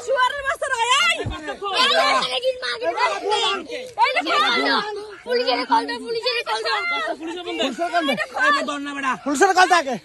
শুয়ারের বাচ্চা নয় এই পুলিশের কল দাও পুলিশের কল দাও পুলিশের কল থাকে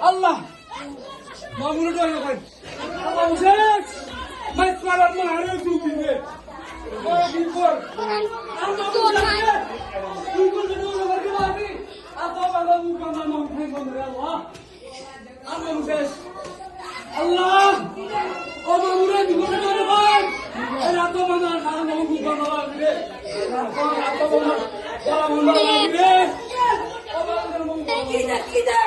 Allah mamuru doy koy Allah Moses mas kalar mo hare tu binde oy bikor Allah bikor no over ke babi ato bala mu kana no khai gondre Allah Allah Moses Allah o mamuru bikor no koy er ato bala kana no mu kana bile ato bala bala mu bile o bala mu kita